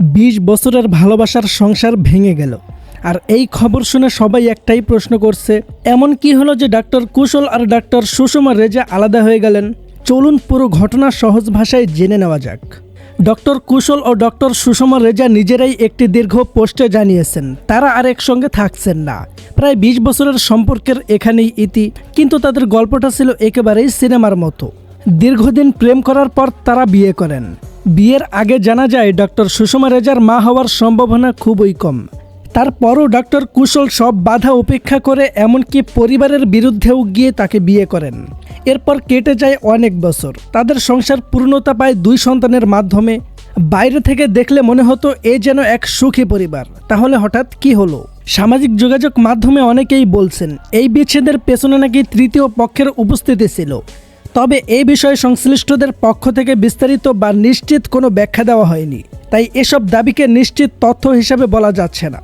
20 বছরের ভালোবাসার সংসার ভেঙে গেল। আর এই খবর শুনে সবাই একটাই প্রশ্ন করছে, এমন কি হলো যে ডাক্তার কুশল আর ডাক্তার সুষমা রেজা আলাদা হয়ে গেলেন? চলুন পুরো ঘটনা সহজ ভাষায় জেনে নেওয়া যাক। ডক্টর কুশল ও ডক্টর সুষমা রেজা নিজেরাই একটি দীর্ঘ পোস্টে জানিয়েছেন তারা আর একসঙ্গে থাকছেন না। প্রায় 20 বছরের সম্পর্কের এখানেই ইতি, কিন্তু তাদের গল্পটা ছিল একেবারেই সিনেমার মতো। দীর্ঘদিন প্রেম করার পর তারা বিয়ে করেন। বিয়ের আগে জানা যায় ডক্টর সুষমা রেজার মা হওয়ার সম্ভাবনা খুবই কম। তারপরও ডক্টর কুশল সব বাধা উপেক্ষা করে এমনকি পরিবারের বিরুদ্ধেও গিয়ে তাকে বিয়ে করেন। এরপর কেটে যায় অনেক বছর। তাদের সংসার পূর্ণতা পায় 2 সন্তানের মাধ্যমে। বাইরে থেকে দেখলে মনে হতো এ যেন এক সুখী পরিবার। তাহলে হঠাৎ কি হলো? সামাজিক যোগাযোগ মাধ্যমে অনেকেই বলছেন এই বিচ্ছেদের পেছনে নাকি তৃতীয় পক্ষের উপস্থিতি ছিল। তবে এই বিষয়ে সংশ্লিষ্টদের পক্ষ থেকে বিস্তারিত বা নিশ্চিত কোনো ব্যাখ্যা দেওয়া হয়নি, তাই এসব দাবিকে নিশ্চিত তথ্য হিসাবে বলা যাচ্ছে না।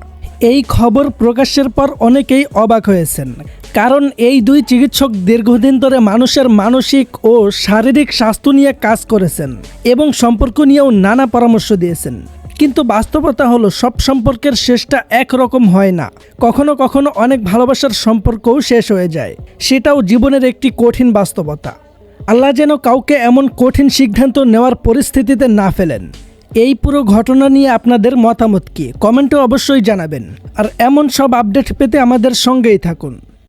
এই খবর প্রকাশের পর অনেকেই অবাক হয়েছেন, কারণ এই 2 চিকিৎসক দীর্ঘদিন ধরে মানুষের মানসিক ও শারীরিক স্বাস্থ্য নিয়ে কাজ করেছেন এবং সম্পর্ক নিয়েও নানা পরামর্শ দিয়েছেন। কিন্তু বাস্তবতা হলো সব সম্পর্কের শেষটা একরকম হয় না। কখনো কখনো অনেক ভালোবাসার সম্পর্কও শেষ হয়ে যায়। সেটাও জীবনের একটি কঠিন বাস্তবতা। আল্লাহ যেন কাউকে এমন কঠিন সিদ্ধান্ত নেওয়ার পরিস্থিতিতে না ফেলেন। এই পুরো ঘটনা নিয়ে আপনাদের মতামত কি? কমেন্টে অবশ্যই জানাবেন। আর এমন সব আপডেট পেতে আমাদের সঙ্গেই থাকুন।